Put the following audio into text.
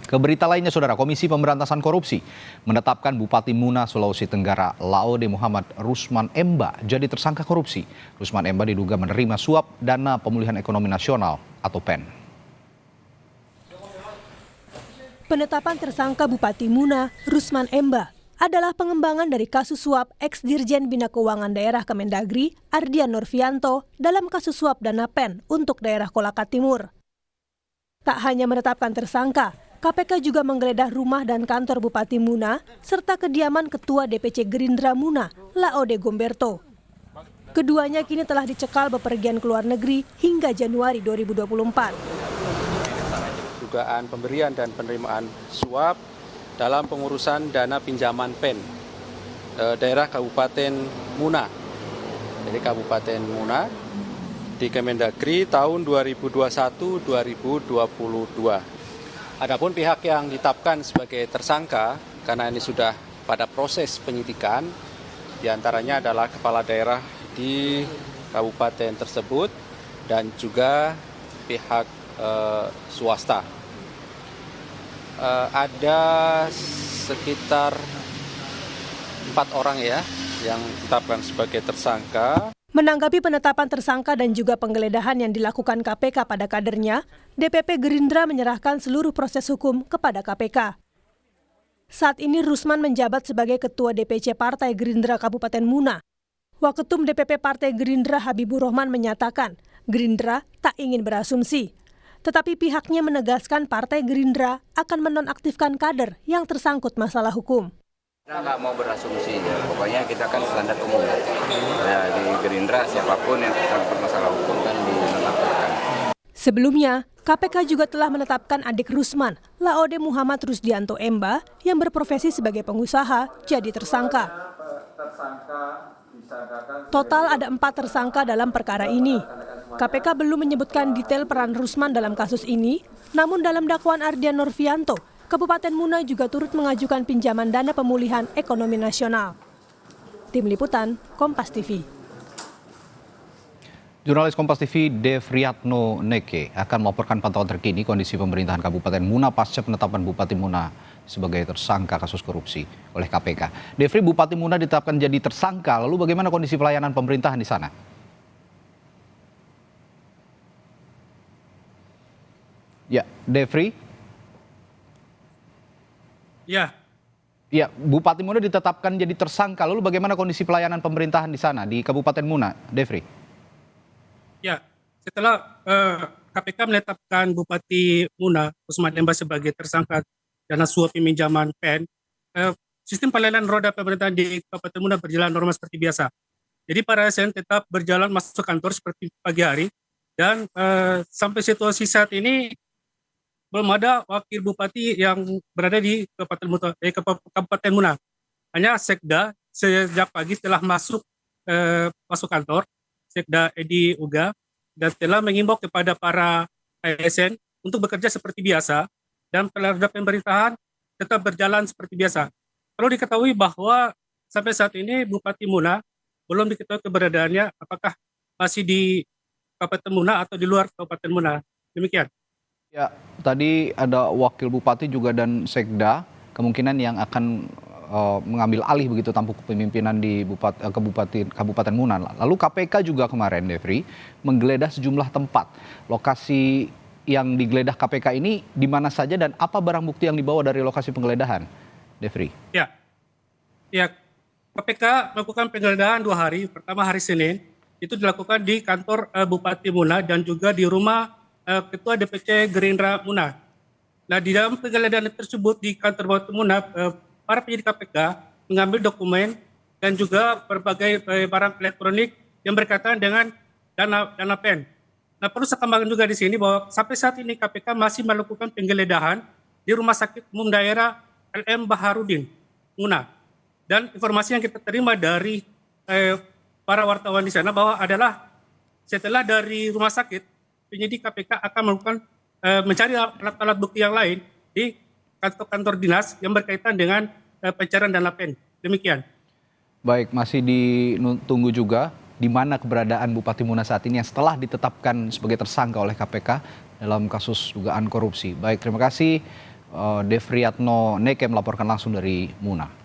Ke berita lainnya, Saudara, Komisi Pemberantasan Korupsi menetapkan Bupati Muna, Sulawesi Tenggara, Laode Muhammad Rusman Emba jadi tersangka korupsi. Rusman Emba diduga menerima suap dana pemulihan ekonomi nasional atau PEN. Penetapan tersangka Bupati Muna, Rusman Emba, adalah pengembangan dari kasus suap ex-Dirjen Bina Keuangan Daerah Kemendagri, Ardian Nurfianto, dalam kasus suap dana PEN untuk daerah Kolaka Timur. Tak hanya menetapkan tersangka, KPK juga menggeledah rumah dan kantor Bupati Muna, serta kediaman Ketua DPC Gerindra Muna, Laode Gomberto. Keduanya kini telah dicekal bepergian ke luar negeri hingga Januari 2024. Dugaan pemberian dan penerimaan suap dalam pengurusan dana pinjaman PEN daerah Kabupaten Muna. Jadi Kabupaten Muna di Kemendagri tahun 2021-2022. Adapun pihak yang ditetapkan sebagai tersangka karena ini sudah pada proses penyidikan, diantaranya adalah kepala daerah di kabupaten tersebut dan juga pihak swasta. Ada sekitar 4 orang ya yang ditetapkan sebagai tersangka. Menanggapi penetapan tersangka dan juga penggeledahan yang dilakukan KPK pada kadernya, DPP Gerindra menyerahkan seluruh proses hukum kepada KPK. Saat ini Rusman menjabat sebagai Ketua DPC Partai Gerindra Kabupaten Muna. Waketum DPP Partai Gerindra Habibur Rahman menyatakan, Gerindra tak ingin berasumsi. Tetapi pihaknya menegaskan Partai Gerindra akan menonaktifkan kader yang tersangkut masalah hukum. Kita nggak mau berasumsi, ya. Pokoknya kita kan standar umum. Ya, di Gerindra siapapun yang tersangkut masalah hukum kan dinonaktifkan. Sebelumnya, KPK juga telah menetapkan adik Rusman, Laode Muhammad Rusdianto Emba, yang berprofesi sebagai pengusaha, jadi tersangka. Total ada 4 tersangka dalam perkara ini. KPK belum menyebutkan detail peran Rusman dalam kasus ini, namun dalam dakwaan Ardian Nurfianto, Kabupaten Muna juga turut mengajukan pinjaman dana pemulihan ekonomi nasional. Tim Liputan, Kompas TV. Jurnalis Kompas TV Devriatno Neke akan melaporkan pantauan terkini kondisi pemerintahan Kabupaten Muna pasca penetapan Bupati Muna sebagai tersangka kasus korupsi oleh KPK. Devri, Bupati Muna ditetapkan jadi tersangka, lalu bagaimana kondisi pelayanan pemerintahan di sana? Ya, Devri. Ya. Ya, Bupati Muna ditetapkan jadi tersangka. Lalu bagaimana kondisi pelayanan pemerintahan di sana di Kabupaten Muna, Devri? Ya, setelah KPK menetapkan Bupati Muna Rusman Emba sebagai tersangka dana suap pinjaman PEN, sistem pelayanan roda pemerintahan di Kabupaten Muna berjalan normal seperti biasa. Jadi para ASN tetap berjalan masuk kantor seperti pagi hari dan sampai situasi saat ini belum ada wakil bupati yang berada di Kabupaten Muna. Hanya Sekda sejak pagi telah masuk kantor, Sekda Edi Uga, dan telah mengimbau kepada para ASN untuk bekerja seperti biasa dan roda pemerintahan tetap berjalan seperti biasa. Perlu diketahui bahwa sampai saat ini Bupati Muna belum diketahui keberadaannya apakah masih di Kabupaten Muna atau di luar Kabupaten Muna. Demikian. Ya, tadi ada wakil bupati juga dan sekda kemungkinan yang akan mengambil alih begitu tampuk kepemimpinan di Kabupaten Muna. Lalu KPK juga kemarin, Devri, menggeledah sejumlah tempat. Lokasi yang digeledah KPK ini di mana saja dan apa barang bukti yang dibawa dari lokasi penggeledahan, Devri? Ya, KPK melakukan penggeledahan 2 hari. Pertama hari Senin itu dilakukan di kantor Bupati Muna dan juga di rumah Ketua DPC Gerindra Muna. Nah, di dalam penggeledahan tersebut di kantor Bupati Muna, para penyidik KPK mengambil dokumen dan juga berbagai barang elektronik yang berkaitan dengan dana PEN. Nah, perlu saya tambahkan juga di sini bahwa sampai saat ini KPK masih melakukan penggeledahan di Rumah Sakit Umum Daerah LM Baharudin Muna. Dan informasi yang kita terima dari para wartawan di sana bahwa adalah setelah dari rumah sakit, penyidik KPK akan melakukan mencari alat-alat bukti yang lain di kantor-kantor dinas yang berkaitan dengan pencarian dana PEN. Demikian. Baik, masih ditunggu juga di mana keberadaan Bupati Muna saat ini yang setelah ditetapkan sebagai tersangka oleh KPK dalam kasus dugaan korupsi. Baik, terima kasih Devriatno Neke melaporkan langsung dari Muna.